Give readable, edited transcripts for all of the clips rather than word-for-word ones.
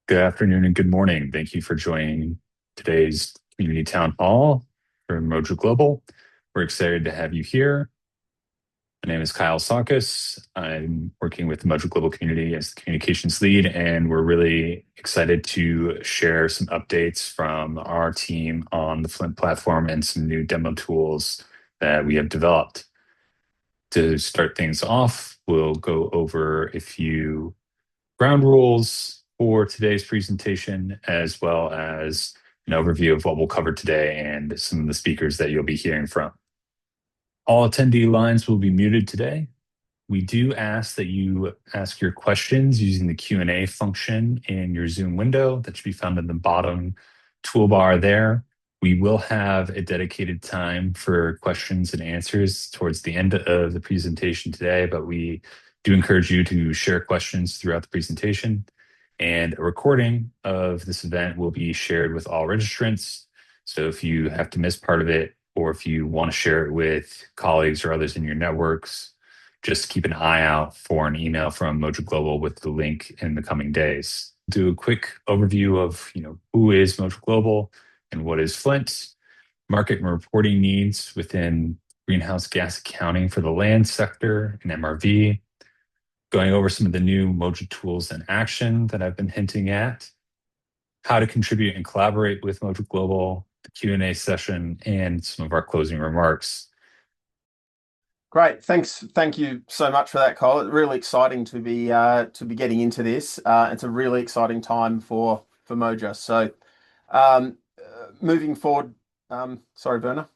Good afternoon and good morning. Thank you for joining today's community town hall for Moja Global. We're excited to have you here. My name is Kyle Sakis. I'm working with the Moja Global community as the communications lead, and we're really excited to share some updates from our team on the FLINT platform and some new demo tools that we have developed. To start things off, we'll go over a few ground rules for today's presentation, as well as an overview of what we'll cover today and some of the speakers that you'll be hearing from. All attendee lines will be muted today. We do ask that you ask your questions using the Q&A function in your Zoom window that should be found in the bottom toolbar there. We will have a dedicated time for questions and answers towards the end of the presentation today, but we do encourage you to share questions throughout the presentation. And a recording of this event will be shared with all registrants. So if you have to miss part of it, or if you want to share it with colleagues or others in your networks, just keep an eye out for an email from Moja Global with the link in the coming days. Do a quick overview of who is Moja Global and what is FLINT, market and reporting needs within greenhouse gas accounting for the land sector and MRV, going over some of the new Moja tools in action that I've been hinting at, how to contribute and collaborate with Moja Global, the Q&A session, and some of our closing remarks. Great, thanks. Thank you so much for that, Kyle. It's really exciting to be getting into this. It's a really exciting time for Moja. So, moving forward, sorry, Werner.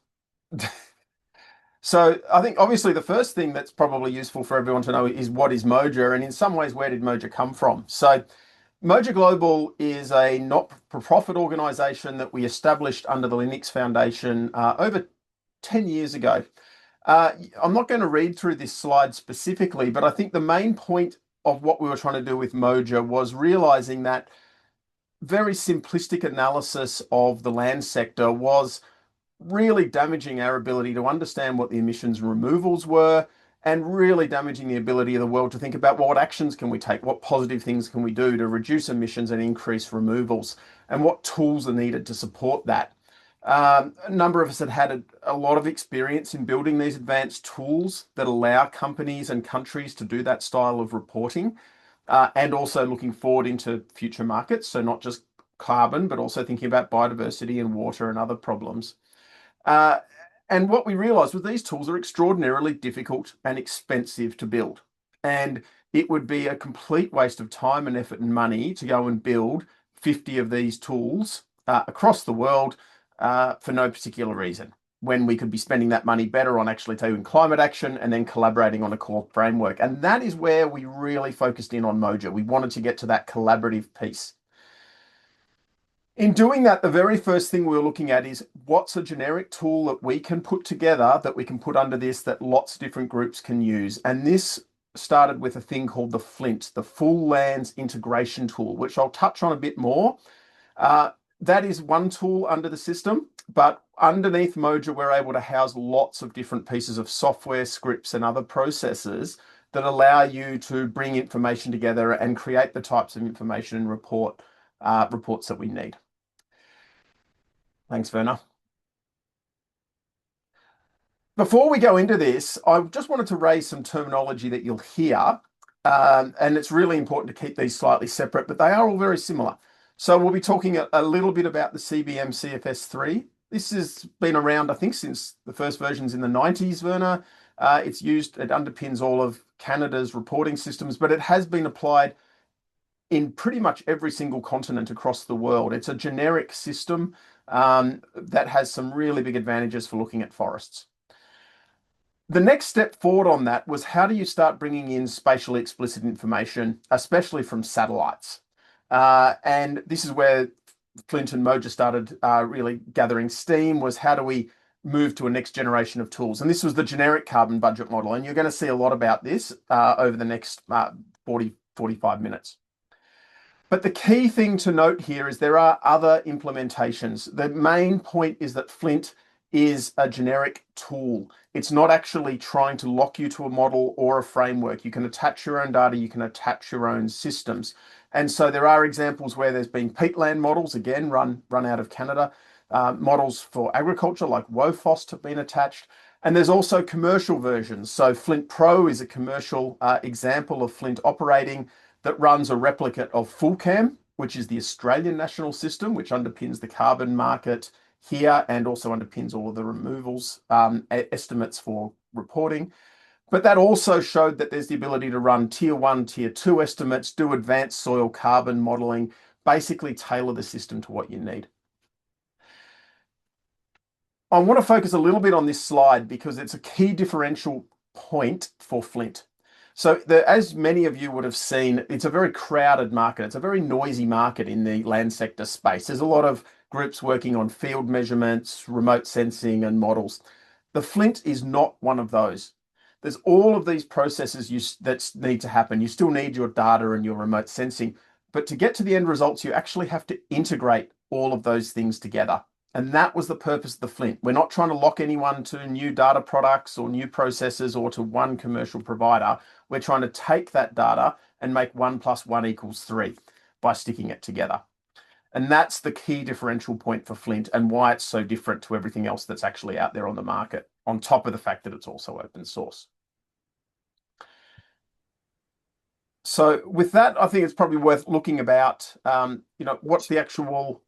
So I think obviously the first thing that's probably useful for everyone to know is what is Moja, and in some ways, where did Moja come from? So Moja Global is a not-for-profit organization that we established under the Linux Foundation over 10 years ago. I'm not going to read through this slide specifically, but I think the main point of what we were trying to do with Moja was realizing that very simplistic analysis of the land sector was really damaging our ability to understand what the emissions removals were, and really damaging the ability of the world to think about, well, what actions can we take? What positive things can we do to reduce emissions and increase removals? And what tools are needed to support that? A number of us had a lot of experience in building these advanced tools that allow companies and countries to do that style of reporting, and also looking forward into future markets. So not just carbon, but also thinking about biodiversity and water and other problems. And what we realized was these tools are extraordinarily difficult and expensive to build. And it would be a complete waste of time and effort and money to go and build 50 of these tools across the world for no particular reason, when we could be spending that money better on actually taking climate action and then collaborating on a core framework. And that is where we really focused in on Moja. We wanted to get to that collaborative piece. In doing that, the very first thing we were looking at is what's a generic tool that we can put together, that we can put under this, that lots of different groups can use. And this started with a thing called the FLINT, the Full Lands Integration Tool, which I'll touch on a bit more. That is one tool under the system, but underneath Moja, we're able to house lots of different pieces of software, scripts, and other processes that allow you to bring information together and create the types of information and reports that we need. Thanks, Werner. Before we go into this, I just wanted to raise some terminology that you'll hear, and it's really important to keep these slightly separate, but they are all very similar. So we'll be talking a little bit about the CBM CFS3. This has been around, I think, since the first versions in the 90s, Werner. It underpins all of Canada's reporting systems, but it has been applied in pretty much every single continent across the world. It's a generic system that has some really big advantages for looking at forests. The next step forward on that was, how do you start bringing in spatially explicit information, especially from satellites? And this is where FLINT and Moja started really gathering steam, was how do we move to a next generation of tools? And this was the generic carbon budget model. And you're going to see a lot about this over the next 45 minutes. But the key thing to note here is there are other implementations. The main point is that FLINT is a generic tool. It's not actually trying to lock you to a model or a framework. You can attach your own data, you can attach your own systems. And so there are examples where there's been peatland models, again, run out of Canada. Models for agriculture like WOFOST have been attached. And there's also commercial versions. So FLINT Pro is a commercial example of Flint operating that runs a replicate of FullCam, which is the Australian national system, which underpins the carbon market here and also underpins all of the removals estimates for reporting. But that also showed that there's the ability to run tier 1, tier 2 estimates, do advanced soil carbon modeling, basically tailor the system to what you need. I want to focus a little bit on this slide because it's a key differential point for Flint. So as many of you would have seen, it's a very crowded market. It's a very noisy market in the land sector space. There's a lot of groups working on field measurements, remote sensing and models. The Flint is not one of those. There's all of these processes that need to happen. You still need your data and your remote sensing, but to get to the end results, you actually have to integrate all of those things together. And that was the purpose of the Flint. We're not trying to lock anyone to new data products or new processes or to one commercial provider. We're trying to take that data and make 1 + 1 = 3 by sticking it together. And that's the key differential point for Flint and why it's so different to everything else that's actually out there on the market, on top of the fact that it's also open source. So with that, I think it's probably worth looking about, what's the actual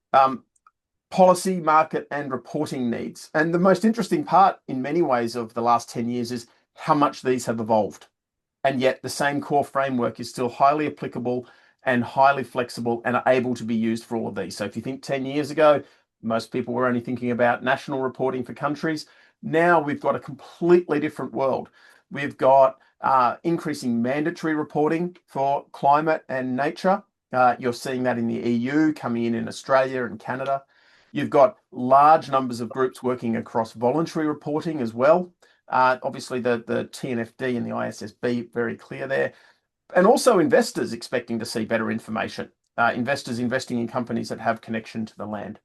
policy, market, and reporting needs. And the most interesting part in many ways of the last 10 years is how much these have evolved. And yet the same core framework is still highly applicable and highly flexible and able to be used for all of these. So if you think 10 years ago, most people were only thinking about national reporting for countries. Now we've got a completely different world. We've got increasing mandatory reporting for climate and nature. You're seeing that in the EU, coming in Australia and Canada. You've got large numbers of groups working across voluntary reporting as well. Obviously, the TNFD and the ISSB, very clear there. And also investors expecting to see better information. Investors investing in companies that have connection to the land.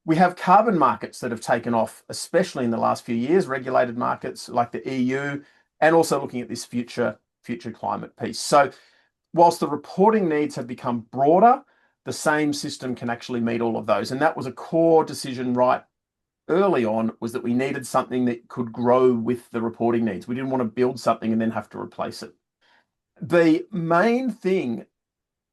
We have carbon markets that have taken off, especially in the last few years, regulated markets like the EU, and also looking at this future climate piece. So whilst the reporting needs have become broader, the same system can actually meet all of those. And that was a core decision right early on, was that we needed something that could grow with the reporting needs. We didn't want to build something and then have to replace it. The main thing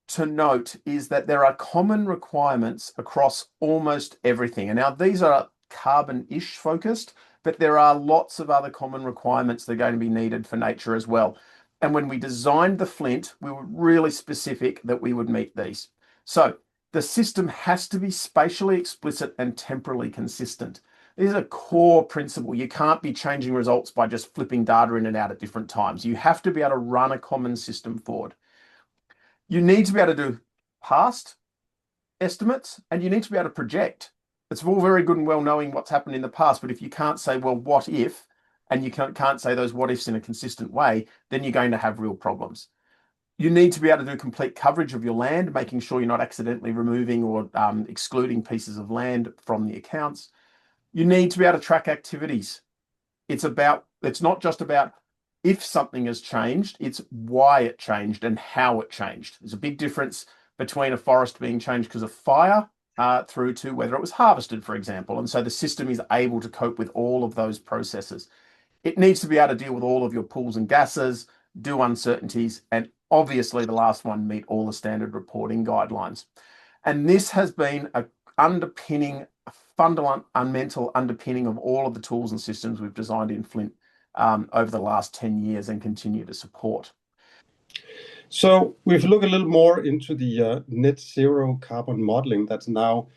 to note is that there are common requirements across almost everything. And now these are carbon-ish focused, but there are lots of other common requirements that are going to be needed for nature as well. And when we designed the Flint, we were really specific that we would meet these. So the system has to be spatially explicit and temporally consistent. This is a core principle. You can't be changing results by just flipping data in and out at different times. You have to be able to run a common system forward. You need to be able to do past estimates and you need to be able to project. It's all very good and well knowing what's happened in the past, but if you can't say, well, what if, and you can't say those what ifs in a consistent way, then you're going to have real problems. You need to be able to do complete coverage of your land, making sure you're not accidentally removing or excluding pieces of land from the accounts. You need to be able to track activities. It's not just about if something has changed, it's why it changed and how it changed. There's a big difference between a forest being changed because of fire through to whether it was harvested, for example. And so the system is able to cope with all of those processes. It needs to be able to deal with all of your pools and gases, do uncertainties, and obviously the last one, meet all the standard reporting guidelines. And this has been a fundamental underpinning of all of the tools and systems we've designed in Flint over the last 10 years and continue to support. So if we look a little more into the net zero carbon modeling that's now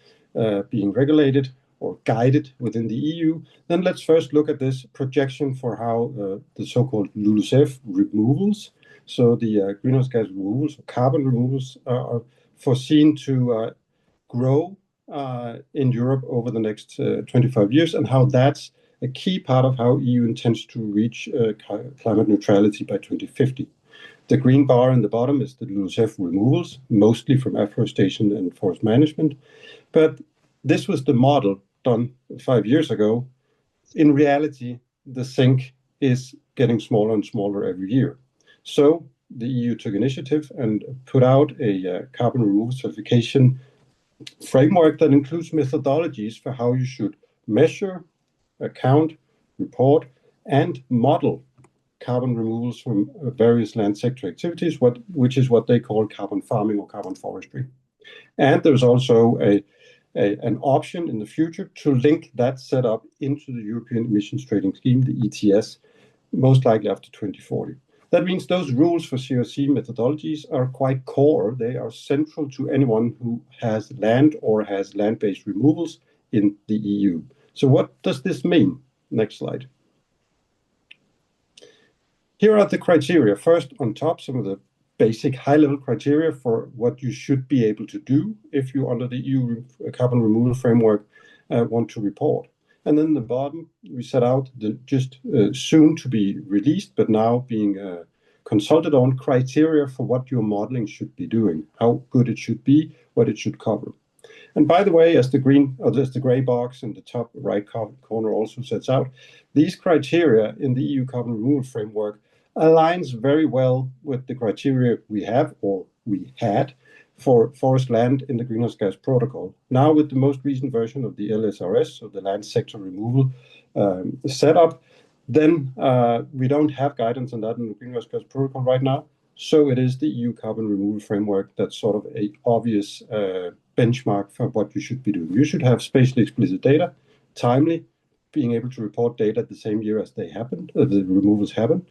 being regulated or guided within the EU, then let's first look at this projection for how the so-called LULUCF removals, so the greenhouse gas removals, or carbon removals, are foreseen to grow in Europe over the next 25 years, and how that's a key part of how EU intends to reach climate neutrality by 2050. The green bar in the bottom is the LULUCF removals, mostly from afforestation and forest management. But this was the model done 5 years ago. In reality, the sink is getting smaller and smaller every year. So the EU took initiative and put out a carbon removal certification framework that includes methodologies for how you should measure, account, report, and model carbon removals from various land sector activities, which is what they call carbon farming or carbon forestry. And there's also an option in the future to link that setup into the European Emissions Trading Scheme, the ETS, most likely after 2040. That means those rules for CRC methodologies are quite core. They are central to anyone who has land or has land-based removals in the EU. So what does this mean? Next slide. Here are the criteria. First, on top, some of the basic high-level criteria for what you should be able to do if you, under the EU carbon removal framework, want to report. And then the bottom, we set out the just soon to be released, but now being consulted on criteria for what your modeling should be doing, how good it should be, what it should cover. And by the way, as the gray box in the top right corner also sets out, these criteria in the EU carbon removal framework aligns very well with the criteria we have or we had for forest land in the Greenhouse Gas Protocol. Now, with the most recent version of the LSRS, so the land sector removal setup, then we don't have guidance on that in the Greenhouse Gas Protocol right now. So it is the EU carbon removal framework that's sort of an obvious benchmark for what you should be doing. You should have spatially explicit data, timely, being able to report data at the same year as they happened, the removals happen.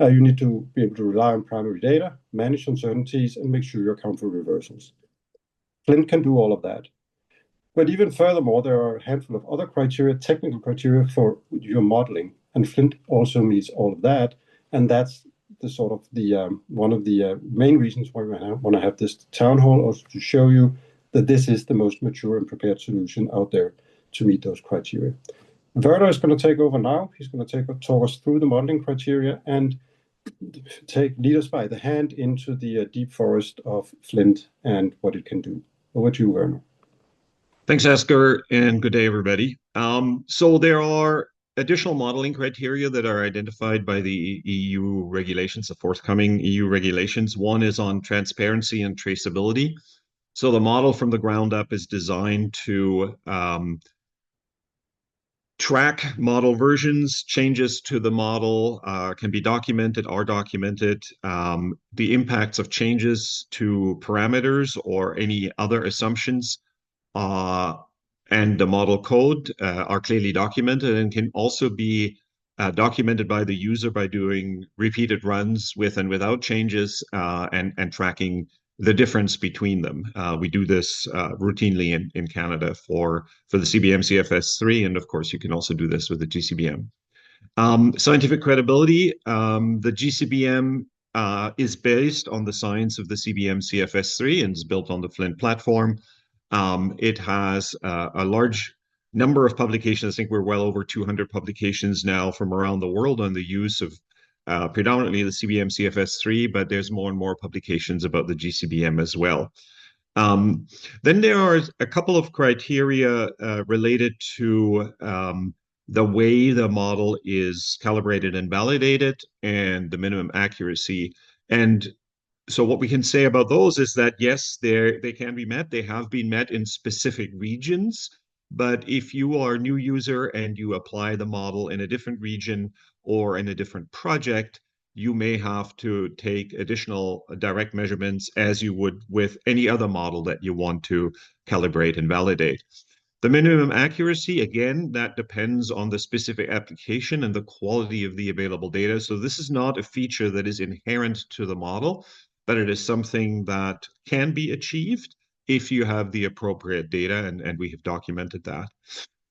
You need to be able to rely on primary data, manage uncertainties, and make sure you account for reversals. FLINT can do all of that. But even furthermore, there are a handful of other criteria, technical criteria for your modeling, and FLINT also meets all of that. And that's the sort of the one of the main reasons why we want to have this town hall, also to show you that this is the most mature and prepared solution out there to meet those criteria. Werner is going to take over now. He's going to talk us through the modeling criteria and lead us by the hand into the deep forest of FLINT and what it can do. Over to you, Werner. Thanks, Asger, and good day, everybody. So there are additional modeling criteria that are identified by the EU regulations, the forthcoming EU regulations. One is on transparency and traceability. So the model from the ground up is designed to track model versions, changes to the model can be documented, are documented. The impacts of changes to parameters or any other assumptions and the model code are clearly documented and can also be documented by the user by doing repeated runs with and without changes and tracking the difference between them. We do this routinely in Canada for the CBM CFS3, and of course you can also do this with the GCBM. Scientific credibility, the GCBM is based on the science of the CBM CFS3 and is built on the FLINT platform. It has a large number of publications. I think we're well over 200 publications now from around the world on the use of predominantly the CBM CFS3, but there's more and more publications about the GCBM as well. Then there are a couple of criteria related to the way the model is calibrated and validated and the minimum accuracy. And so what we can say about those is that, yes, they can be met. They have been met in specific regions. But if you are a new user and you apply the model in a different region or in a different project, you may have to take additional direct measurements as you would with any other model that you want to calibrate and validate. The minimum accuracy, again, that depends on the specific application and the quality of the available data. So this is not a feature that is inherent to the model, but it is something that can be achieved if you have the appropriate data, and we have documented that.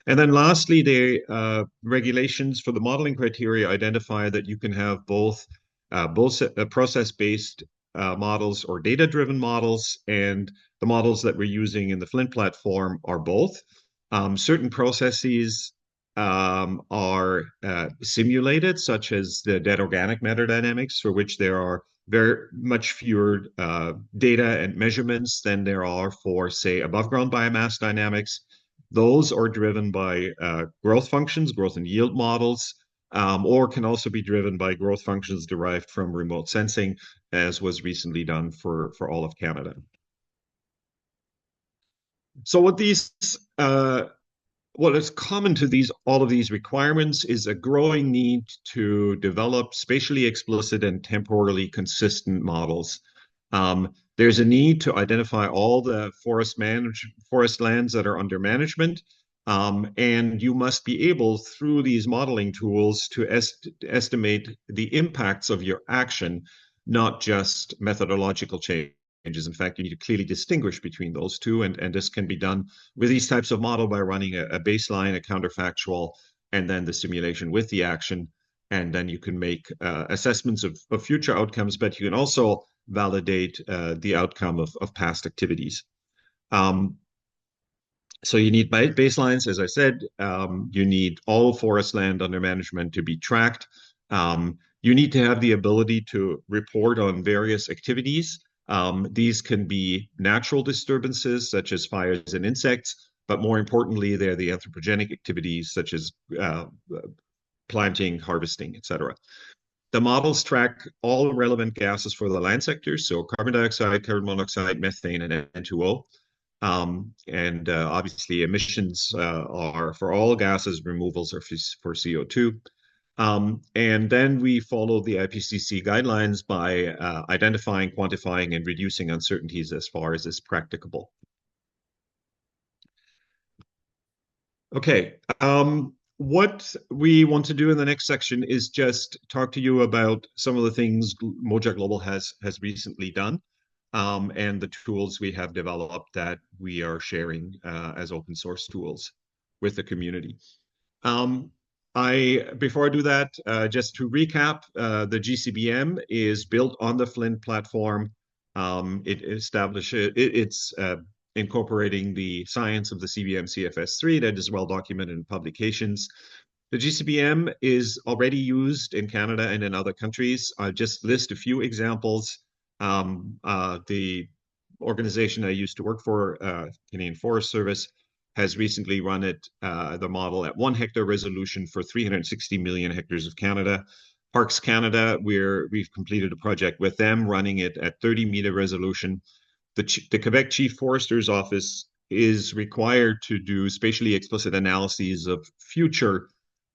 And then lastly, the regulations for the modeling criteria identify that you can have both process-based models or data-driven models, and the models that we're using in the FLINT platform are both. Certain processes are simulated, such as the dead organic matter dynamics, for which there are very much fewer data and measurements than there are for, say, above ground biomass dynamics. Those are driven by growth functions, growth and yield models, or can also be driven by growth functions derived from remote sensing, as was recently done for all of Canada. So what is common to all of these requirements is a growing need to develop spatially explicit and temporally consistent models. There's a need to identify all the forest lands that are under management, and you must be able, through these modeling tools, to estimate the impacts of your action, not just methodological changes. In fact, you need to clearly distinguish between those two, and this can be done with these types of model by running a baseline, a counterfactual, and then the simulation with the action. And then you can make assessments of future outcomes, but you can also validate the outcome of past activities. So you need baselines, as I said. You need all forest land under management to be tracked. You need to have the ability to report on various activities. These can be natural disturbances, such as fires and insects, but more importantly, they're the anthropogenic activities, such as planting, harvesting, etc. The models track all relevant gases for the land sectors, so carbon dioxide, carbon monoxide, methane, and N2O. Obviously, emissions are for all gases, removals are for CO2. And then we follow the IPCC guidelines by identifying, quantifying, and reducing uncertainties as far as is practicable. Okay, what we want to do in the next section is just talk to you about some of the things Moja Global has recently done, and the tools we have developed that we are sharing as open source tools with the community. Before I do that, just to recap, the GCBM is built on the FLINT platform. It's incorporating the science of the CBM CFS3 that is well documented in publications. The GCBM is already used in Canada and in other countries. I'll just list a few examples. The organization I used to work for, Canadian Forest Service, has recently run the model at 1 hectare resolution for 360 million hectares of Canada. Parks Canada, we've completed a project with them, running it at 30-meter resolution. The Quebec Chief Forester's Office is required to do spatially explicit analyses of future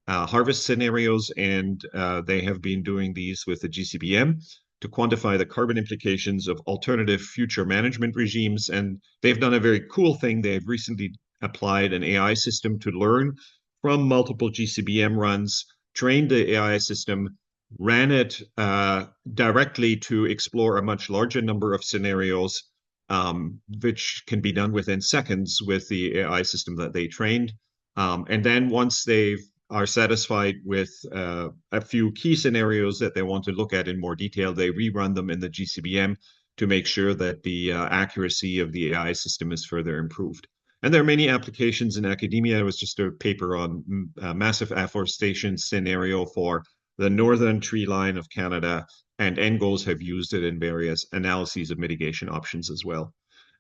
harvest scenarios, and they have been doing these with the GCBM to quantify the carbon implications of alternative future management regimes. And they've done a very cool thing. They've recently applied an AI system to learn from multiple GCBM runs, trained the AI system, ran it directly to explore a much larger number of scenarios, which can be done within seconds with the AI system that they trained. And then once they are satisfied with a few key scenarios that they want to look at in more detail, they rerun them in the GCBM to make sure that the accuracy of the AI system is further improved. And there are many applications in academia. There was just a paper on massive afforestation scenario for the northern tree line of Canada, and NGOs have used it in various analyses of mitigation options as well.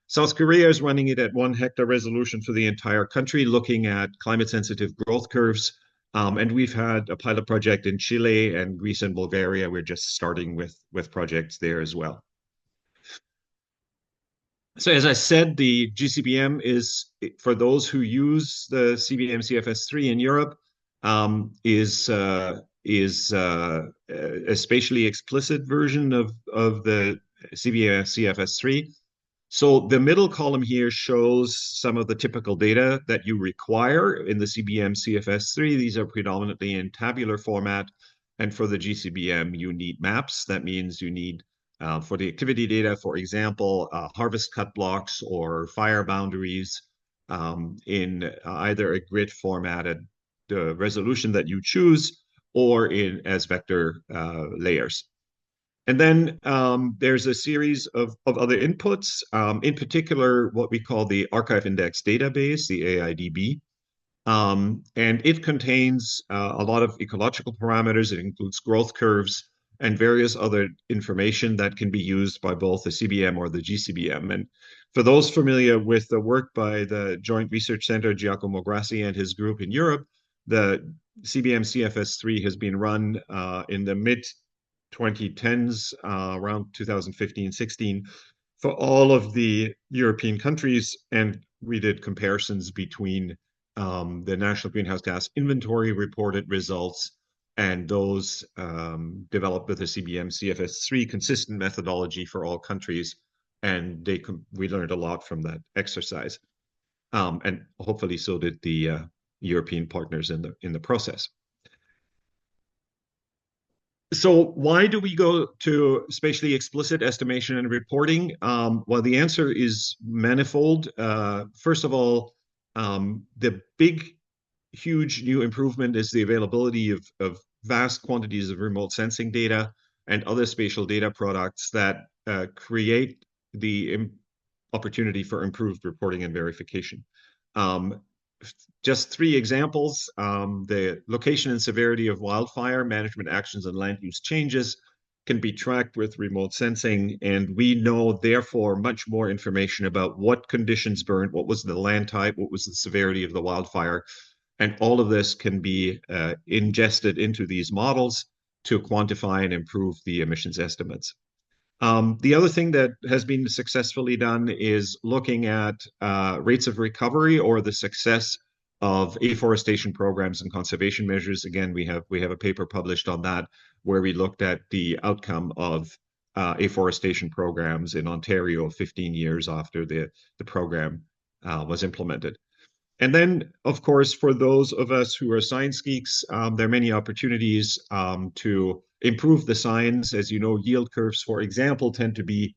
South Korea is running it at 1 hectare resolution for the entire country, looking at climate-sensitive growth curves. And we've had a pilot project in Chile and Greece and Bulgaria. We're just starting with projects there as well. So as I said, the GCBM is, for those who use the CBM CFS3 in Europe, is a spatially explicit version of the CBM CFS3. So the middle column here shows some of the typical data that you require in the CBM CFS3. These are predominantly in tabular format. And for the GCBM, you need maps. That means you need, for the activity data, for example, harvest cut blocks or fire boundaries in either a grid format at the resolution that you choose, or as vector layers. And then there's a series of other inputs, in particular, what we call the Archive Index Database, the AIDB. And it contains a lot of ecological parameters. It includes growth curves and various other information that can be used by both the CBM or the GCBM. And for those familiar with the work by the Joint Research Center, Giacomo Grassi and his group in Europe, the CBM CFS3 has been run in the mid 2010s, around 2015-16, for all of the European countries, and we did comparisons between the National Greenhouse Gas Inventory reported results and those developed with the CBM CFS3 consistent methodology for all countries, and we learned a lot from that exercise, and hopefully so did the European partners in the process. So why do we go to spatially explicit estimation and reporting? Well, the answer is manifold. First of all, the big, huge new improvement is the availability of vast quantities of remote sensing data and other spatial data products that create the opportunity for improved reporting and verification. Just three examples: the location and severity of wildfire management actions and land use changes can be tracked with remote sensing, and we know therefore much more information about what conditions burned, what was the land type, what was the severity of the wildfire, and all of this can be ingested into these models to quantify and improve the emissions estimates. The other thing that has been successfully done is looking at rates of recovery or the success of afforestation programs and conservation measures. Again, we have a paper published on that where we looked at the outcome of afforestation programs in Ontario 15 years after the program was implemented. And then, of course, for those of us who are science geeks, there are many opportunities to improve the science. As you know, yield curves, for example, tend to be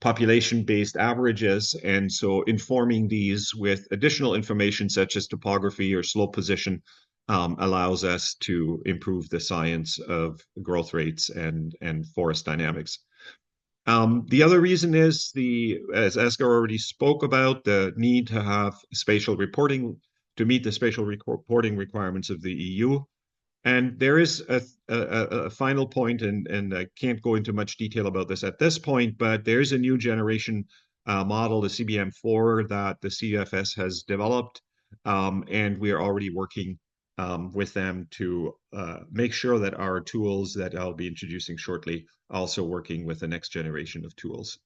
population-based averages. And so informing these with additional information such as topography or slope position allows us to improve the science of growth rates and forest dynamics. The other reason is as Asger already spoke about, the need to have spatial reporting to meet the spatial reporting requirements of the EU. And there is a final point, and I can't go into much detail about this at this point, but there is a new generation model, the CBM4, that the CFS has developed, and we are already working with them to make sure that our tools that I'll be introducing shortly also working with the next generation of tools.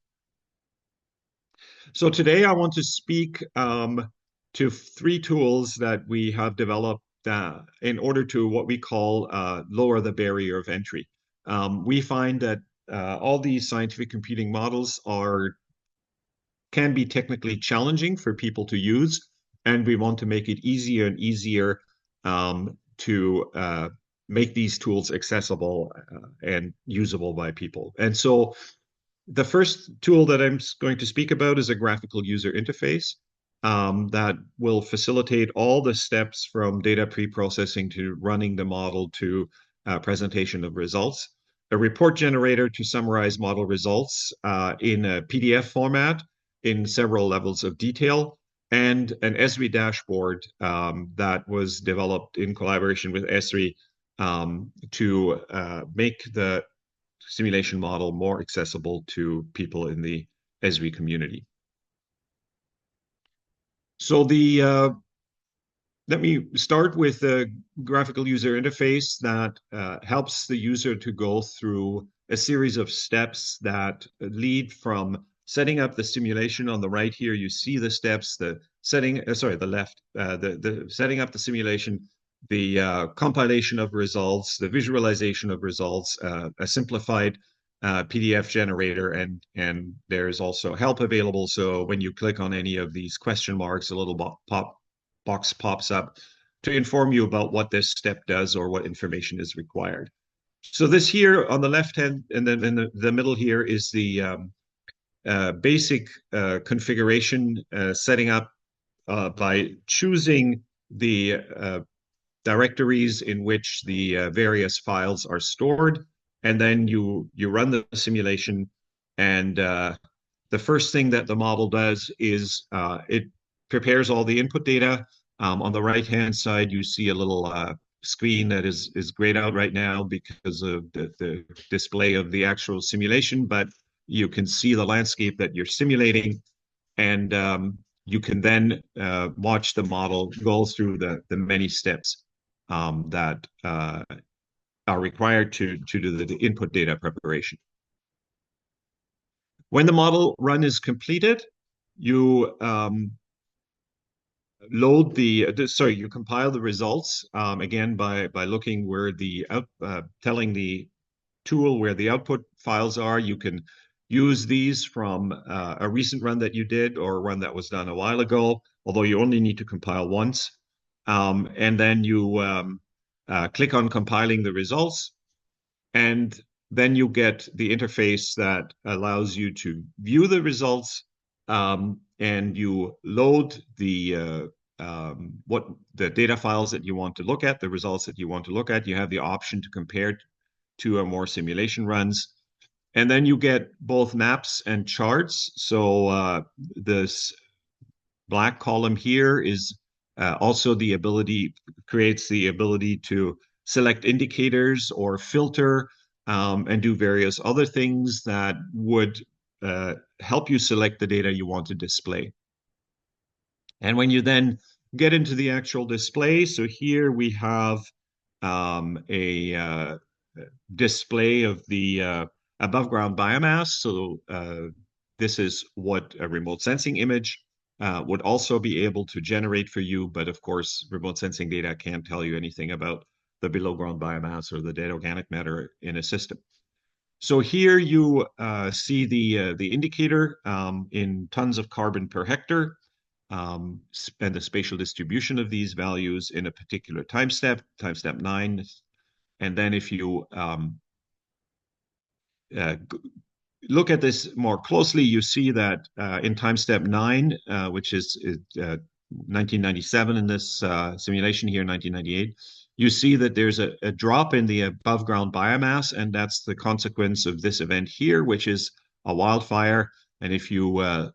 So today I want to speak to three tools that we have developed in order to what we call lower the barrier of entry. We find that all these scientific computing models can be technically challenging for people to use, and we want to make it easier and easier to make these tools accessible and usable by people. And so the first tool that I'm going to speak about is a graphical user interface that will facilitate all the steps from data pre-processing to running the model to presentation of results. A report generator to summarize model results in a PDF format in several levels of detail, and an Esri dashboard that was developed in collaboration with Esri to make the simulation model more accessible to people in the Esri community. So let me start with a graphical user interface that helps the user to go through a series of steps that lead from setting up the simulation. On the right here, you see the steps, the left, the setting up the simulation, the compilation of results, the visualization of results, a simplified PDF generator, and there's also help available. So when you click on any of these question marks, a little box pops up to inform you about what this step does or what information is required. So this here on the left hand, and then in the middle here is the basic configuration, setting up by choosing the directories in which the various files are stored, and then you run the simulation. And the first thing that the model does is it prepares all the input data. On the right-hand side, you see a little screen that is grayed out right now because of the display of the actual simulation, but you can see the landscape that you're simulating, and you can then watch the model go through the many steps. that are required to do the input data preparation. When the model run is completed, you you compile the results again by looking where telling the tool where the output files are. You can use these from a recent run that you did or a run that was done a while ago, although you only need to compile once. And then you click on compiling the results, and then you get the interface that allows you to view the results, and you load the data files that you want to look at, the results that you want to look at. You have the option to compare to more simulation runs. And then you get both maps and charts. So this black column here is also creates the ability to select indicators or filter and do various other things that would help you select the data you want to display. And when you then get into the actual display, so here we have a display of the above ground biomass. So this is what a remote sensing image would also be able to generate for you. But of course, remote sensing data can't tell you anything about the below ground biomass or the dead organic matter in a system. So here you see the indicator in tons of carbon per hectare, and the spatial distribution of these values in a particular time step 9. And then if you look at this more closely, you see that in time step 9, which is 1997 in this simulation here, 1998, you see that there's a drop in the above ground biomass, and that's the consequence of this event here, which is a wildfire. And if you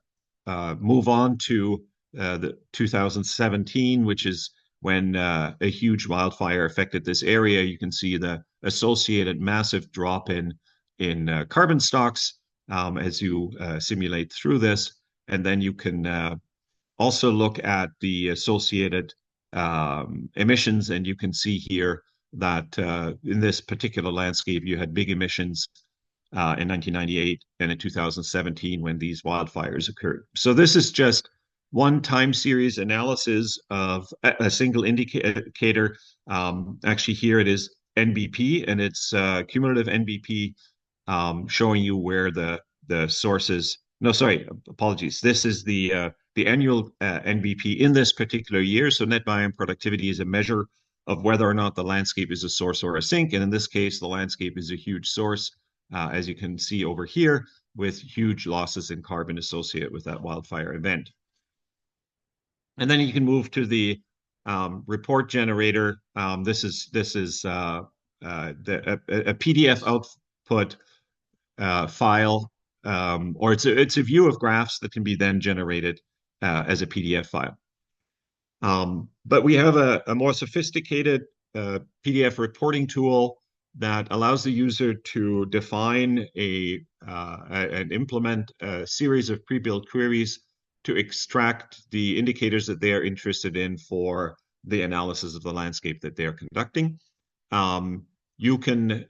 move on to the 2017, which is when a huge wildfire affected this area, you can see the associated massive drop in carbon stocks as you simulate through this. And then you can also look at the associated emissions, and you can see here that in this particular landscape, you had big emissions in 1998 and in 2017 when these wildfires occurred. So this is just one time series analysis of a single indicator. Actually, here it is NBP, and it's cumulative NBP, showing you where the sources. No, sorry, apologies. This is the annual NBP in this particular year. So net biome productivity is a measure of whether or not the landscape is a source or a sink. And in this case, the landscape is a huge source, as you can see over here, with huge losses in carbon associated with that wildfire event. And then you can move to the report generator. This is a PDF output file, or it's a view of graphs that can be then generated as a PDF file. But we have a more sophisticated PDF reporting tool that allows the user to define and implement a series of pre-built queries to extract the indicators that they are interested in for the analysis of the landscape that they're conducting. You can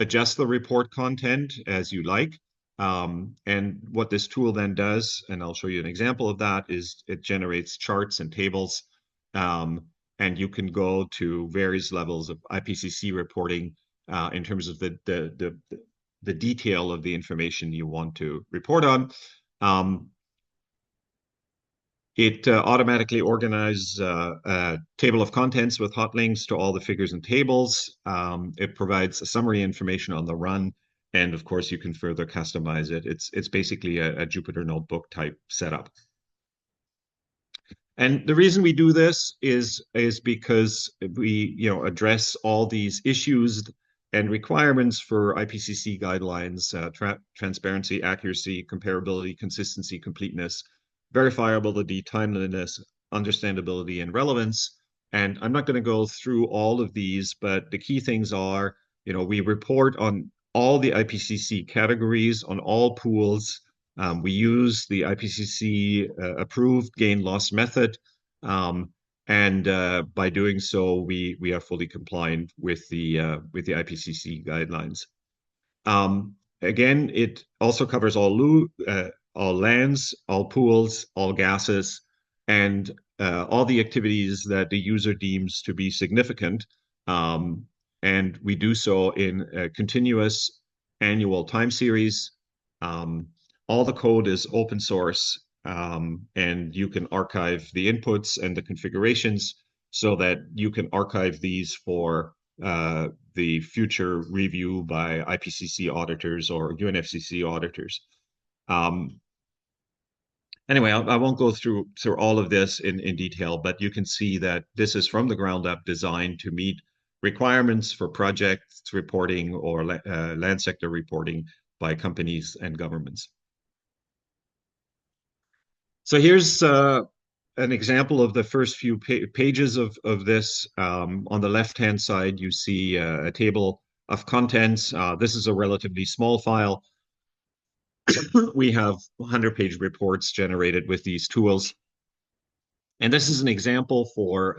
adjust the report content as you like. And what this tool then does, and I'll show you an example of that, is it generates charts and tables. And you can go to various levels of IPCC reporting in terms of the detail of the information you want to report on. It automatically organizes a table of contents with hot links to all the figures and tables. It provides a summary information on the run, and of course, you can further customize it. It's basically a Jupyter Notebook type setup. And the reason we do this is because we address all these issues and requirements for IPCC guidelines: transparency, accuracy, comparability, consistency, completeness, verifiability, timeliness, understandability, and relevance. And I'm not going to go through all of these, but the key things are, we report on all the IPCC categories on all pools. We use the IPCC approved gain loss method. And by doing so, we are fully compliant with the IPCC guidelines. Again, it also covers all lands, all pools, all gases, and all the activities that the user deems to be significant. And we do so in a continuous annual time series. All the code is open source, and you can archive the inputs and the configurations so that you can archive these for the future review by IPCC auditors or UNFCCC auditors. Anyway, I won't go through all of this in detail, but you can see that this is from the ground up designed to meet requirements for projects reporting or land sector reporting by companies and governments. So here's an example of the first few pages of this. On the left-hand side, you see a table of contents. This is a relatively small file. We have 100-page reports generated with these tools. And this is an example for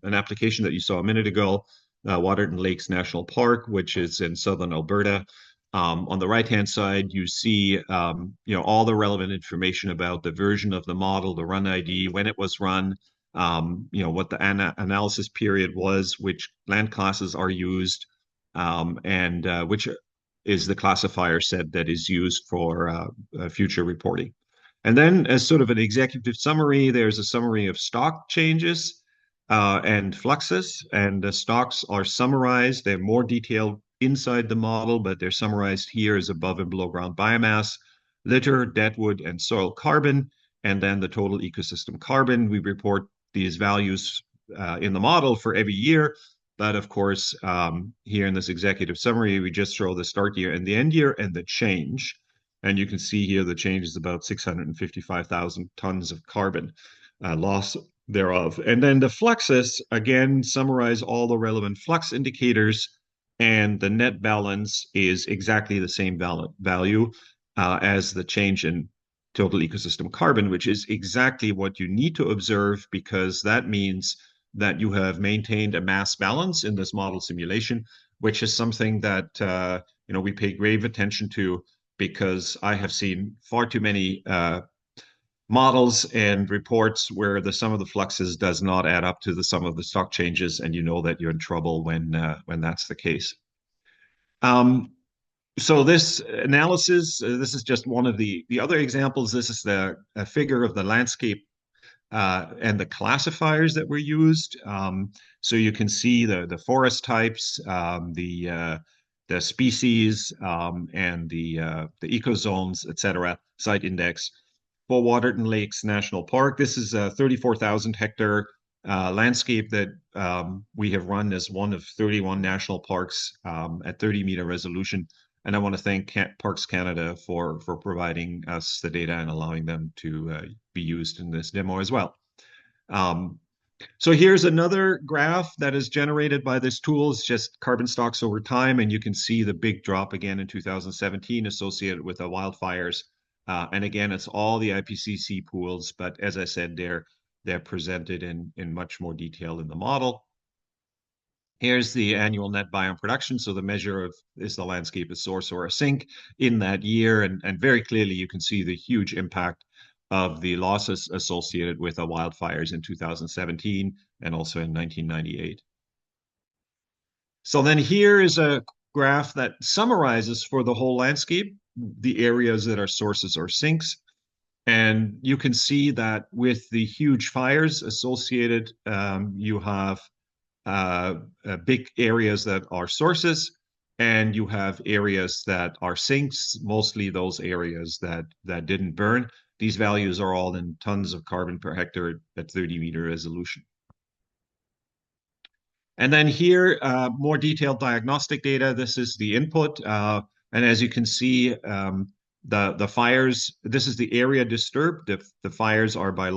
an application that you saw a minute ago, Waterton Lakes National Park, which is in southern Alberta. On the right-hand side, you see all the relevant information about the version of the model, the run ID, when it was run, what the analysis period was, which land classes are used, and which is the classifier set that is used for future reporting. And then as sort of an executive summary, there's a summary of stock changes and fluxes, and the stocks are summarized. They're more detailed inside the model, but they're summarized here as above and below ground biomass, litter, deadwood, and soil carbon, and then the total ecosystem carbon. We report these values in the model for every year. But of course, here in this executive summary, we just show the start year and the end year and the change. And you can see here the change is about 655,000 tons of carbon loss thereof. And then the fluxes, again, summarize all the relevant flux indicators, and the net balance is exactly the same value as the change in total ecosystem carbon, which is exactly what you need to observe, because that means that you have maintained a mass balance in this model simulation, which is something that we pay grave attention to, because I have seen far too many models and reports where the sum of the fluxes does not add up to the sum of the stock changes, and you know that you're in trouble when that's the case. So this analysis, this is just one of the other examples. This is a figure of the landscape and the classifiers that were used. So you can see the forest types, the species, and the ecozones, etc. Site index for Waterton Lakes National Park. This is a 34,000 hectare landscape that we have run as one of 31 national parks at 30-meter resolution. And I want to thank Parks Canada for providing us the data and allowing them to be used in this demo as well. So here's another graph that is generated by this tool. It's just carbon stocks over time, and you can see the big drop again in 2017 associated with the wildfires. And again, it's all the IPCC pools, but as I said, they're presented in much more detail in the model. Here's the annual net biome production. So the measure of is the landscape a source or a sink in that year. And very clearly, you can see the huge impact of the losses associated with the wildfires in 2017 and also in 1998. So then here is a graph that summarizes for the whole landscape the areas that are sources or sinks. And you can see that with the huge fires associated, you have big areas that are sources, and you have areas that are sinks, mostly those areas that didn't burn. These values are all in tons of carbon per hectare at 30-meter resolution. And then here, more detailed diagnostic data. This is the input. And as you can see, the fires, this is the area disturbed. The fires are by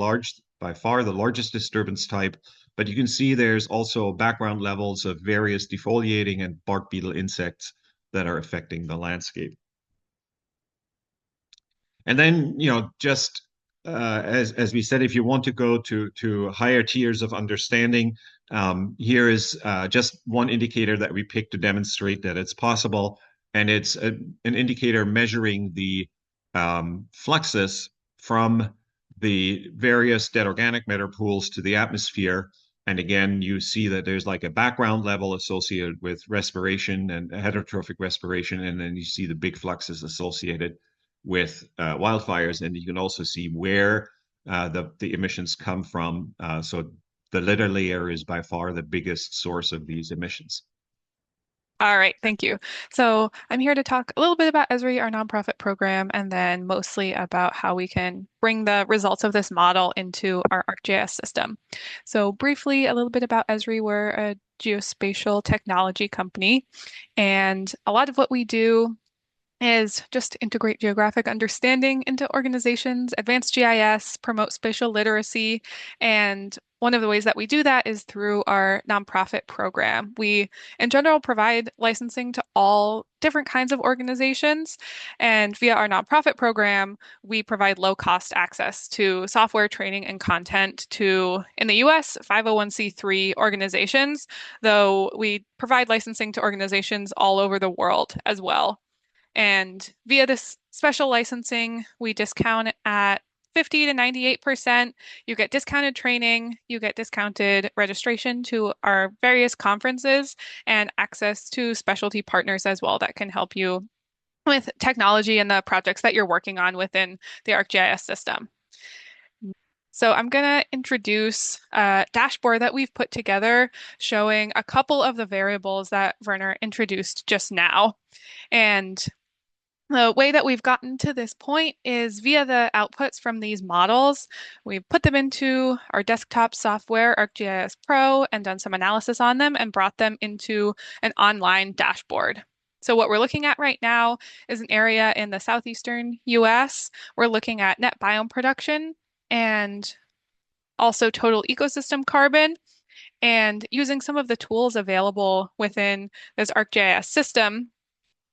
far the largest disturbance type. But you can see there's also background levels of various defoliating and bark beetle insects that are affecting the landscape. And then, just as we said, if you want to go to higher tiers of understanding, here is just one indicator that we picked to demonstrate that it's possible, and it's an indicator measuring the fluxes from the various dead organic matter pools to the atmosphere. And again, you see that there's like a background level associated with respiration and heterotrophic respiration, and then you see the big fluxes associated with wildfires, and you can also see where the emissions come from. So the litter layer is by far the biggest source of these emissions. All right, thank you. So I'm here to talk a little bit about Esri, our nonprofit program, and then mostly about how we can bring the results of this model into our ArcGIS system. So briefly, a little bit about Esri. We're a geospatial technology company, and a lot of what we do is just integrate geographic understanding into organizations, advance GIS, promote spatial literacy, and one of the ways that we do that is through our nonprofit program. We, in general, provide licensing to all different kinds of organizations, and via our nonprofit program, we provide low-cost access to software, training, and content to, in the US, 501c3 organizations, though we provide licensing to organizations all over the world as well. And via this special licensing, we discount at 50 to 98%. You get discounted training, you get discounted registration to our various conferences, and access to specialty partners as well that can help you with technology and the projects that you're working on within the ArcGIS system. So I'm going to introduce a dashboard that we've put together showing a couple of the variables that Werner introduced just now. And the way that we've gotten to this point is via the outputs from these models. We've put them into our desktop software, ArcGIS Pro, and done some analysis on them and brought them into an online dashboard. So what we're looking at right now is an area in the southeastern US. We're looking at net biome production and also total ecosystem carbon. And using some of the tools available within this ArcGIS system,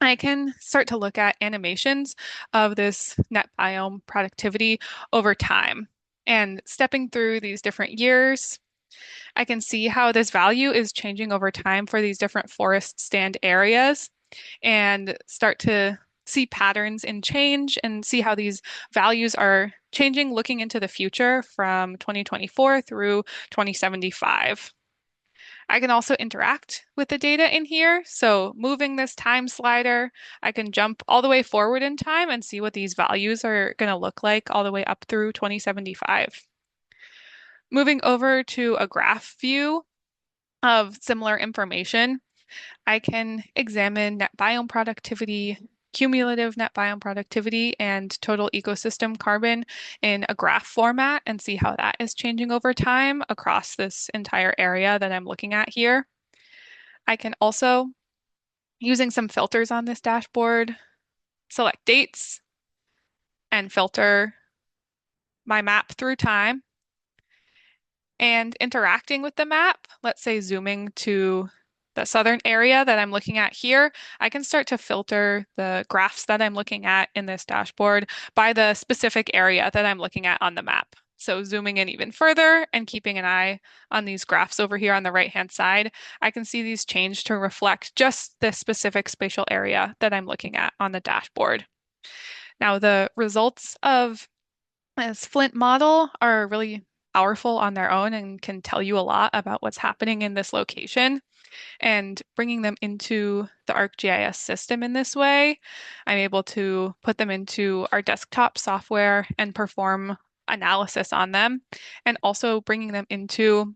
I can start to look at animations of this net biome productivity over time. And stepping through these different years, I can see how this value is changing over time for these different forest stand areas and start to see patterns in change and see how these values are changing looking into the future from 2024 through 2075. I can also interact with the data in here. So moving this time slider, I can jump all the way forward in time and see what these values are going to look like all the way up through 2075. Moving over to a graph view of similar information, I can examine net biome productivity, cumulative net biome productivity, and total ecosystem carbon in a graph format and see how that is changing over time across this entire area that I'm looking at here. I can also, using some filters on this dashboard, select dates and filter my map through time. And interacting with the map, let's say zooming to the southern area that I'm looking at here, I can start to filter the graphs that I'm looking at in this dashboard by the specific area that I'm looking at on the map. So zooming in even further and keeping an eye on these graphs over here on the right-hand side, I can see these change to reflect just this specific spatial area that I'm looking at on the dashboard. Now, the results of this FLINT model are really powerful on their own and can tell you a lot about what's happening in this location. And bringing them into the ArcGIS system in this way, I'm able to put them into our desktop software and perform analysis on them. And also bringing them into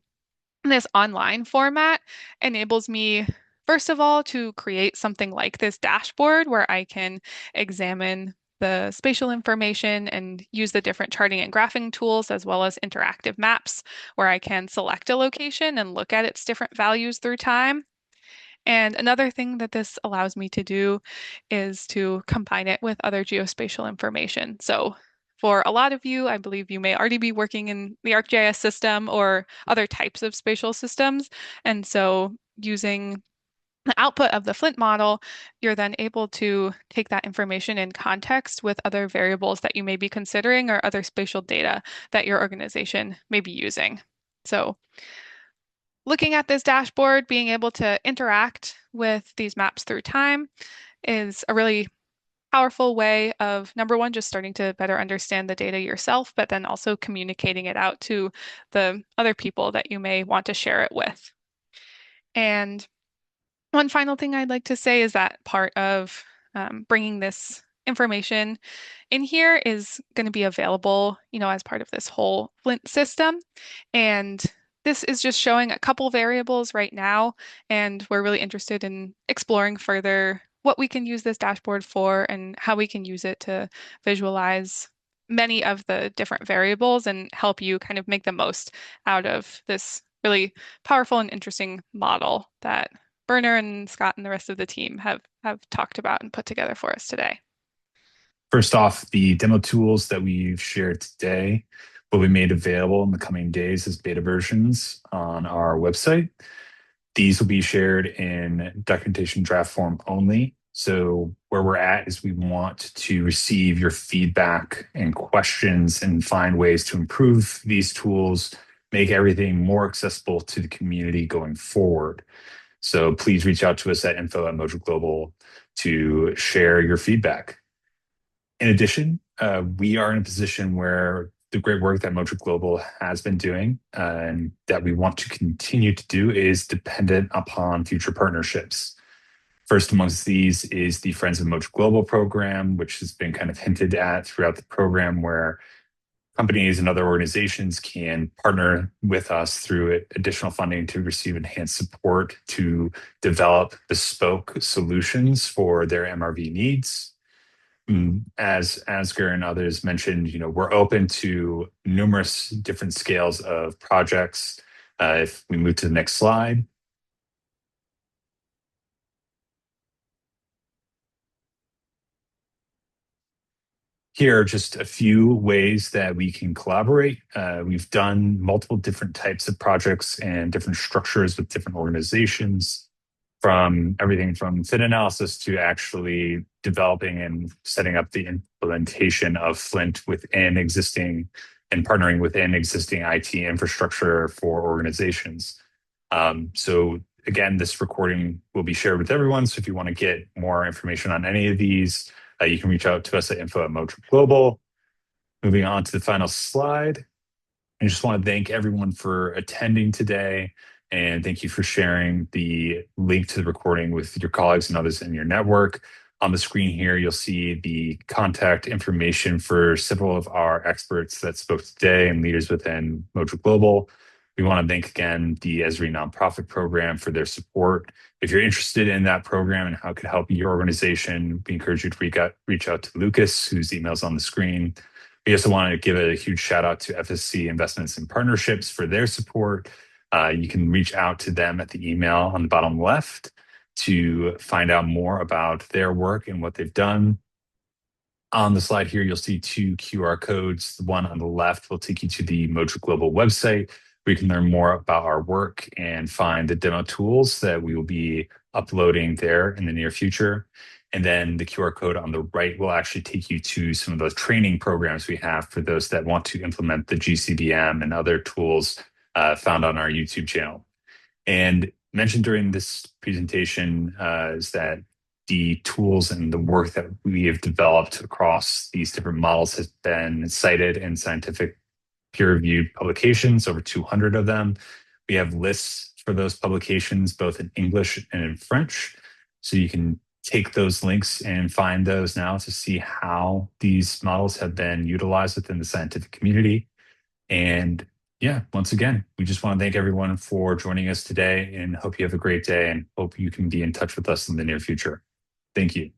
this online format enables me, first of all, to create something like this dashboard where I can examine the spatial information and use the different charting and graphing tools as well as interactive maps where I can select a location and look at its different values through time. And another thing that this allows me to do is to combine it with other geospatial information. So for a lot of you, I believe you may already be working in the ArcGIS system or other types of spatial systems. And so using the output of the Flint model, you're then able to take that information in context with other variables that you may be considering or other spatial data that your organization may be using. So looking at this dashboard, being able to interact with these maps through time is a really powerful way of, number one, just starting to better understand the data yourself, but then also communicating it out to the other people that you may want to share it with. And one final thing I'd like to say is that part of bringing this information in here is going to be available, as part of this whole Flint system. And this is just showing a couple variables right now, and we're really interested in exploring further what we can use this dashboard for and how we can use it to visualize many of the different variables and help you kind of make the most out of this really powerful and interesting model that Berner and Scott and the rest of the team have talked about and put together for us today. First off, the demo tools that we've shared today will be made available in the coming days as beta versions on our website. These will be shared in documentation draft form only. So where we're at is we want to receive your feedback and questions and find ways to improve these tools, make everything more accessible to the community going forward. So please reach out to us at info@moja Global to share your feedback. In addition, we are in a position where the great work that Moja Global has been doing and that we want to continue to do is dependent upon future partnerships. First amongst these is the Friends of Moja Global program, which has been kind of hinted at throughout the program, where companies and other organizations can partner with us through additional funding to receive enhanced support to develop bespoke solutions for their MRV needs. As Asger and others mentioned, we're open to numerous different scales of projects. If we move to the next slide. Here are just a few ways that we can collaborate. We've done multiple different types of projects and different structures with different organizations, from everything from fit analysis to actually developing and setting up the implementation of Flint within existing and partnering within existing IT infrastructure for organizations. So again, this recording will be shared with everyone. So if you want to get more information on any of these, you can reach out to us at info@moja Global. Moving on to the final slide. I just want to thank everyone for attending today, and thank you for sharing the link to the recording with your colleagues and others in your network. On the screen here, you'll see the contact information for several of our experts that spoke today and leaders within Moja Global. We want to thank again the Esri nonprofit program for their support. If you're interested in that program and how it could help your organization, we encourage you to reach out to Lucas, whose email is on the screen. We also want to give a huge shout out to FSC Investments and Partnerships for their support. You can reach out to them at the email on the bottom left to find out more about their work and what they've done. On the slide here, you'll see two QR codes. The one on the left will take you to the Moja Global website, where you can learn more about our work and find the demo tools that we will be uploading there in the near future. And then the QR code on the right will actually take you to some of those training programs we have for those that want to implement the GCBM and other tools found on our YouTube channel. And mentioned during this presentation is that the tools and the work that we have developed across these different models has been cited in scientific peer-reviewed publications, over 200 of them. We have lists for those publications, both in English and in French. So you can take those links and find those now to see how these models have been utilized within the scientific community. And yeah, once again, we just want to thank everyone for joining us today and hope you have a great day and hope you can be in touch with us in the near future. Thank you.